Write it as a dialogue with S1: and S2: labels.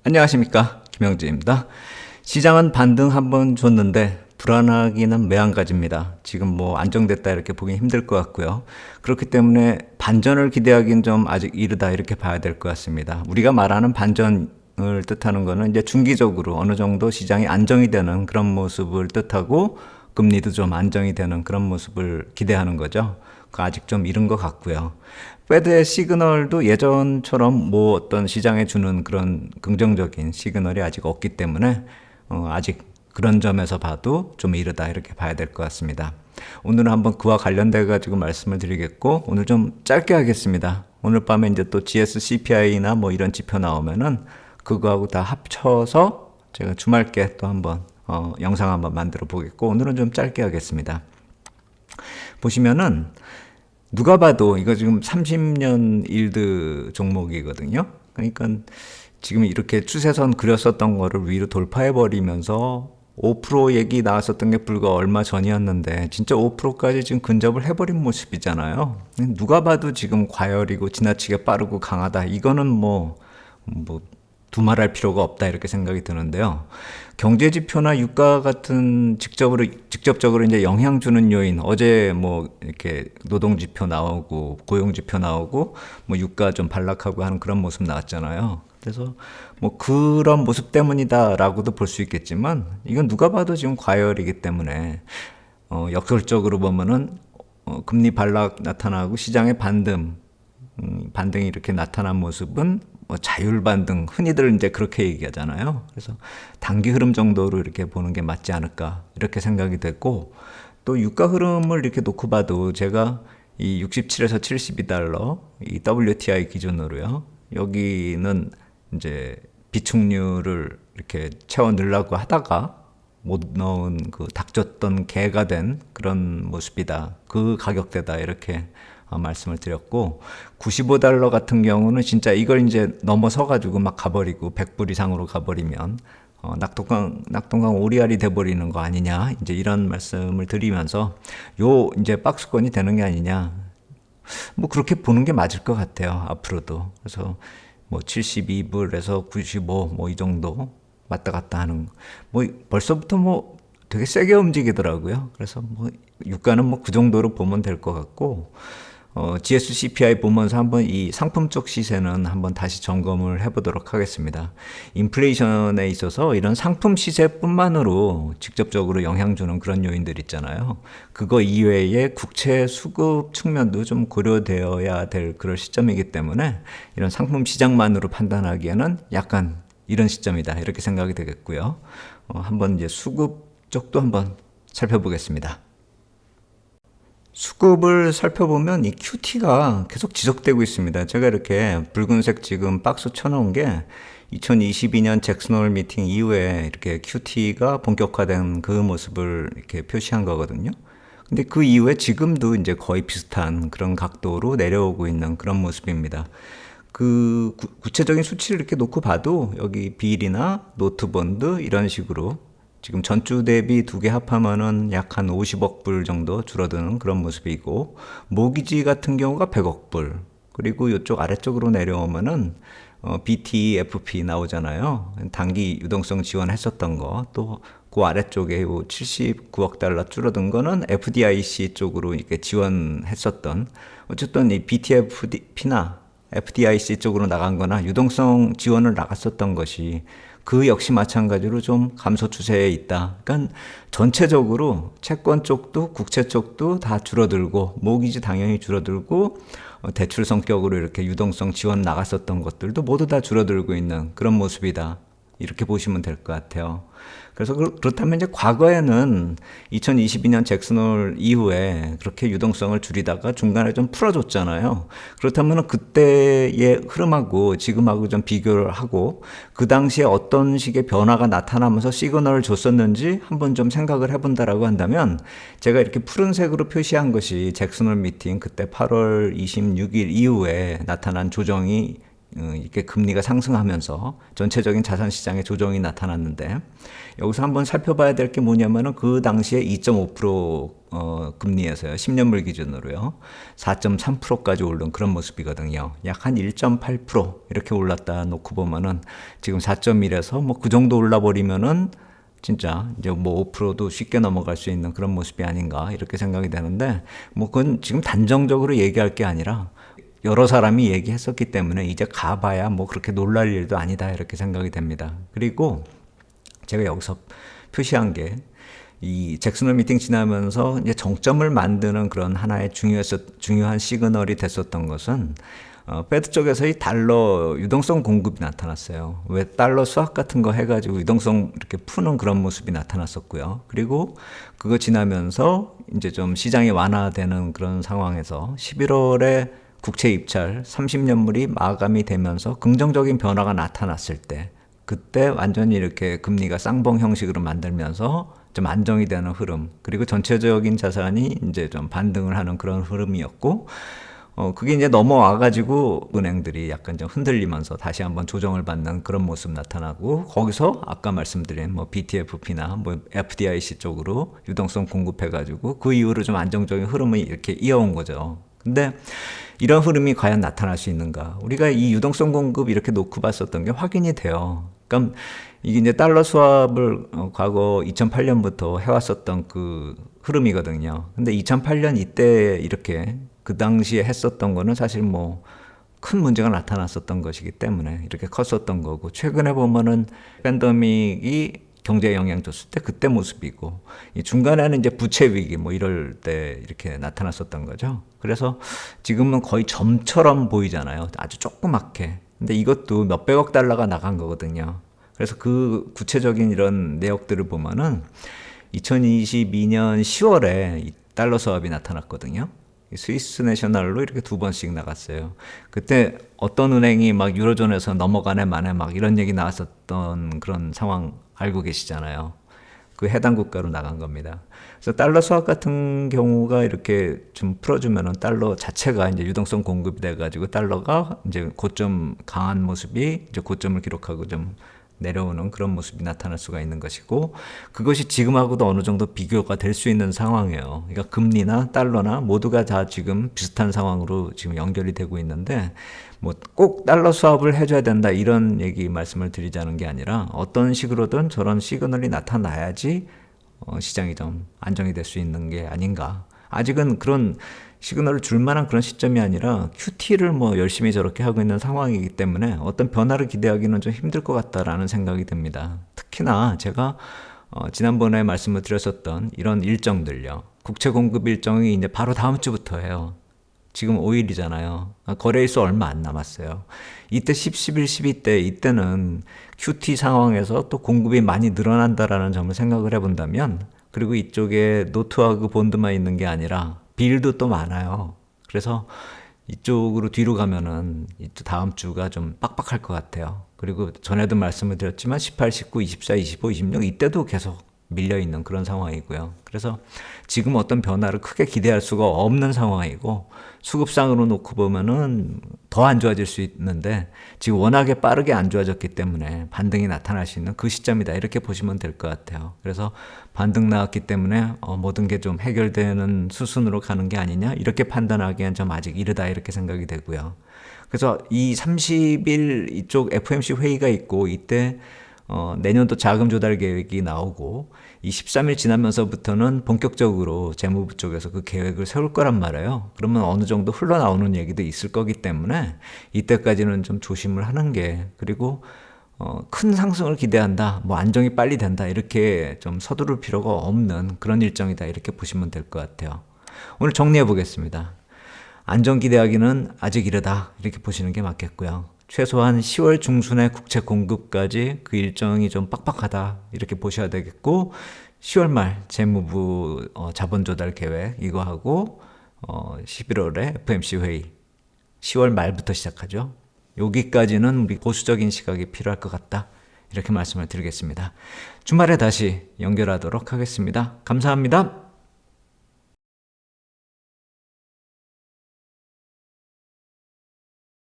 S1: 안녕하십니까, 김영재입니다. 시장은 반등 한번 줬는데 불안하기는 매한가지입니다. 지금 뭐 안정됐다 이렇게 보기 힘들 것 같고요. 그렇기 때문에 반전을 기대하기는 좀 아직 이르다 이렇게 봐야 될 것 같습니다. 우리가 말하는 반전을 뜻하는 거는 이제 중기적으로 어느 정도 시장이 안정이 되는 그런 모습을 뜻하고, 금리도 좀 안정이 되는 그런 모습을 기대하는 거죠. 그 아직 좀 이른 것 같고요. 페드의 시그널도 예전처럼 뭐 어떤 시장에 주는 그런 긍정적인 시그널이 아직 없기 때문에 아직 그런 점에서 봐도 좀 이르다 이렇게 봐야 될 것 같습니다. 오늘은 한번 그와 관련돼 가지고 말씀을 드리겠고, 오늘 좀 짧게 하겠습니다. 오늘 밤에 이제 또 GS CPI나 뭐 이런 지표 나오면은 그거하고 다 합쳐서 제가 주말께 또 한번 영상 한번 만들어 보겠고, 오늘은 좀 짧게 하겠습니다. 보시면은 누가 봐도 이거 지금 30년 일드 종목이거든요. 그러니까 지금 이렇게 추세선 그렸었던 거를 위로 돌파해 버리면서 5% 얘기 나왔었던 게 불과 얼마 전이었는데 진짜 5%까지 지금 근접을 해버린 모습이잖아요. 누가 봐도 지금 과열이고 지나치게 빠르고 강하다. 이거는 뭐 두말할 필요가 없다 이렇게 생각이 드는데요. 경제 지표나 유가 같은 직접적으로 이제 영향 주는 요인, 어제 뭐 이렇게 노동 지표 나오고 고용 지표 나오고 뭐 유가 좀 반락하고 하는 그런 모습 나왔잖아요. 그래서 뭐 그런 모습 때문이다라고도 볼 수 있겠지만, 이건 누가 봐도 지금 과열이기 때문에 역설적으로 보면은 금리 반락 나타나고 시장의 반등이 이렇게 나타난 모습은 뭐 자율 반등, 흔히들 이제 그렇게 얘기하잖아요. 그래서 단기 흐름 정도로 이렇게 보는 게 맞지 않을까 이렇게 생각이 됐고, 또 유가 흐름을 이렇게 놓고 봐도 제가 이 67에서 72달러 이 WTI 기준으로요. 여기는 이제 비축률을 이렇게 채워 넣으려고 하다가 못 넣은 그 닥쳤던 개가 된 그런 모습이다. 그 가격대다 이렇게 말씀을 드렸고, 95달러 같은 경우는 진짜 이걸 이제 넘어서 가지고 막 가버리고 100불 이상으로 가버리면 낙동강 오리알이 돼버리는 거 아니냐, 이제 이런 말씀을 드리면서 요 이제 박스권이 되는 게 아니냐, 뭐 그렇게 보는 게 맞을 것 같아요, 앞으로도. 그래서 뭐 72불에서 95 뭐 이 정도 왔다 갔다 하는, 뭐 벌써부터 뭐 되게 세게 움직이더라고요. 그래서 뭐 유가는 뭐 그 정도로 보면 될 것 같고, GS CPI 보면서 한번 이 상품 쪽 시세는 한번 다시 점검을 해보도록 하겠습니다. 인플레이션에 있어서 이런 상품 시세뿐만으로 직접적으로 영향 주는 그런 요인들 있잖아요. 그거 이외에 국채 수급 측면도 좀 고려되어야 될 그런 시점이기 때문에 이런 상품 시장만으로 판단하기에는 약간 이런 시점이다 이렇게 생각이 되겠고요. 한번 이제 수급 쪽도 한번 살펴보겠습니다. 수급을 살펴보면 이 QT가 계속 지속되고 있습니다. 제가 이렇게 붉은색 지금 박스 쳐놓은 게 2022년 잭슨홀 미팅 이후에 이렇게 QT가 본격화된 그 모습을 이렇게 표시한 거거든요. 근데 그 이후에 지금도 이제 거의 비슷한 그런 각도로 내려오고 있는 그런 모습입니다. 그 구체적인 수치를 이렇게 놓고 봐도 여기 빌이나 노트본드 이런 식으로 지금 전주 대비 두 개 합하면은 약 한 50억 불 정도 줄어드는 그런 모습이고, 모기지 같은 경우가 100억 불, 그리고 이쪽 아래쪽으로 내려오면은 BTFP 나오잖아요. 단기 유동성 지원했었던 거, 또 그 아래쪽에 79억 달러 줄어든 거는 FDIC 쪽으로 이렇게 지원했었던, 어쨌든 이 BTFP나 FDIC 쪽으로 나간 거나 유동성 지원을 나갔었던 것이 그 역시 마찬가지로 좀 감소 추세에 있다. 그러니까 전체적으로 채권 쪽도 국채 쪽도 다 줄어들고, 모기지 당연히 줄어들고, 대출 성격으로 이렇게 유동성 지원 나갔었던 것들도 모두 다 줄어들고 있는 그런 모습이다. 이렇게 보시면 될 것 같아요. 그래서 그렇다면 이제 과거에는 2022년 잭슨홀 이후에 그렇게 유동성을 줄이다가 중간에 좀 풀어줬잖아요. 그렇다면 그때의 흐름하고 지금하고 좀 비교를 하고, 그 당시에 어떤 식의 변화가 나타나면서 시그널을 줬었는지 한번 좀 생각을 해본다라고 한다면, 제가 이렇게 푸른색으로 표시한 것이 잭슨홀 미팅 그때 8월 26일 이후에 나타난 조정이 이렇게 금리가 상승하면서 전체적인 자산 시장에 조정이 나타났는데, 여기서 한번 살펴봐야 될 게 뭐냐면은 그 당시에 2.5% 금리에서요, 10년물 기준으로요, 4.3%까지 오른 그런 모습이거든요. 약 한 1.8% 이렇게 올랐다 놓고 보면은 지금 4.1에서 뭐 그 정도 올라버리면은 진짜 이제 뭐 5%도 쉽게 넘어갈 수 있는 그런 모습이 아닌가 이렇게 생각이 되는데, 뭐 그건 지금 단정적으로 얘기할 게 아니라 여러 사람이 얘기했었기 때문에 이제 가봐야 뭐 그렇게 놀랄 일도 아니다 이렇게 생각이 됩니다. 그리고 제가 여기서 표시한 게, 이 잭슨홀 미팅 지나면서 이제 정점을 만드는 그런 하나의 중요한 시그널이 됐었던 것은, 페드 쪽에서 이 달러 유동성 공급이 나타났어요. 왜 달러 수학 같은 거 해가지고 유동성 이렇게 푸는 그런 모습이 나타났었고요. 그리고 그거 지나면서 이제 좀 시장이 완화되는 그런 상황에서 11월에 국채 입찰 30년물이 마감이 되면서 긍정적인 변화가 나타났을 때, 그때 완전히 이렇게 금리가 쌍봉 형식으로 만들면서 좀 안정이 되는 흐름, 그리고 전체적인 자산이 이제 좀 반등을 하는 그런 흐름이었고, 그게 이제 넘어와가지고 은행들이 약간 좀 흔들리면서 다시 한번 조정을 받는 그런 모습 나타나고, 거기서 아까 말씀드린 뭐 BTFP나 뭐 FDIC 쪽으로 유동성 공급해가지고 그 이후로 좀 안정적인 흐름을 이렇게 이어온 거죠. 근데 이런 흐름이 과연 나타날 수 있는가? 우리가 이 유동성 공급 이렇게 놓고 봤었던 게 확인이 돼요. 그러니까 이게 이제 달러 수합을 과거 2008년부터 해왔었던 그 흐름이거든요. 근데 2008년 이때 이렇게 그 당시에 했었던 거는 사실 뭐 큰 문제가 나타났었던 것이기 때문에 이렇게 컸었던 거고, 최근에 보면은 팬데믹이 경제에 영향 줬을 때 그때 모습이고, 이 중간에는 이제 부채 위기 뭐 이럴 때 이렇게 나타났었던 거죠. 그래서 지금은 거의 점처럼 보이잖아요. 아주 조그맣게. 근데 이것도 몇백억 달러가 나간 거거든요. 그래서 그 구체적인 이런 내역들을 보면은 2022년 10월에 이 달러 수합이 나타났거든요. 스위스 내셔널로 이렇게 2번씩 나갔어요. 그때 어떤 은행이 막 유로존에서 넘어가네 마네 막 이런 얘기 나왔었던 그런 상황 알고 계시잖아요. 그 해당 국가로 나간 겁니다. 그래서 달러 수합 같은 경우가 이렇게 좀 풀어주면은 달러 자체가 이제 유동성 공급이 돼가지고 달러가 이제 고점 강한 모습이 이제 고점을 기록하고 좀 내려오는 그런 모습이 나타날 수가 있는 것이고, 그것이 지금하고도 어느 정도 비교가 될 수 있는 상황이에요. 그러니까 금리나 달러나 모두가 다 지금 비슷한 상황으로 지금 연결이 되고 있는데, 뭐 꼭 달러 수합을 해줘야 된다 이런 얘기 말씀을 드리자는 게 아니라, 어떤 식으로든 저런 시그널이 나타나야지 시장이 좀 안정이 될 수 있는 게 아닌가. 아직은 그런 시그널을 줄 만한 그런 시점이 아니라 QT를 뭐 열심히 저렇게 하고 있는 상황이기 때문에 어떤 변화를 기대하기는 좀 힘들 것 같다라는 생각이 듭니다. 특히나 제가 지난번에 말씀을 드렸었던 이런 일정들요. 국채 공급 일정이 이제 바로 다음 주부터예요. 지금 5일이잖아요. 거래일수 얼마 안 남았어요. 이때 10, 11, 12 때, 이때는 QT 상황에서 또 공급이 많이 늘어난다라는 점을 생각을 해본다면, 그리고 이쪽에 노트하고 본드만 있는 게 아니라 빌도 또 많아요. 그래서 이쪽으로 뒤로 가면은 다음 주가 좀 빡빡할 것 같아요. 그리고 전에도 말씀을 드렸지만 18, 19, 24, 25, 26 이때도 계속 밀려있는 그런 상황이고요. 그래서 지금 어떤 변화를 크게 기대할 수가 없는 상황이고, 수급상으로 놓고 보면은 더 안 좋아질 수 있는데 지금 워낙에 빠르게 안 좋아졌기 때문에 반등이 나타날 수 있는 그 시점이다 이렇게 보시면 될 것 같아요. 그래서 반등 나왔기 때문에 모든 게 좀 해결되는 수순으로 가는 게 아니냐 이렇게 판단하기엔 좀 아직 이르다 이렇게 생각이 되고요. 그래서 이 30일 이쪽 FOMC 회의가 있고, 이때 내년도 자금 조달 계획이 나오고, 이 13일 지나면서부터는 본격적으로 재무부 쪽에서 그 계획을 세울 거란 말이에요. 그러면 어느 정도 흘러나오는 얘기도 있을 거기 때문에 이때까지는 좀 조심을 하는 게, 그리고 큰 상승을 기대한다, 뭐 안정이 빨리 된다 이렇게 좀 서두를 필요가 없는 그런 일정이다 이렇게 보시면 될 것 같아요. 오늘 정리해 보겠습니다. 안정 기대하기는 아직 이르다 이렇게 보시는 게 맞겠고요. 최소한 10월 중순에 국채 공급까지 그 일정이 좀 빡빡하다 이렇게 보셔야 되겠고, 10월 말 재무부 자본 조달 계획 이거 하고 11월에 FOMC 회의 10월 말부터 시작하죠. 여기까지는 우리 보수적인 시각이 필요할 것 같다 이렇게 말씀을 드리겠습니다. 주말에 다시 연결하도록 하겠습니다. 감사합니다.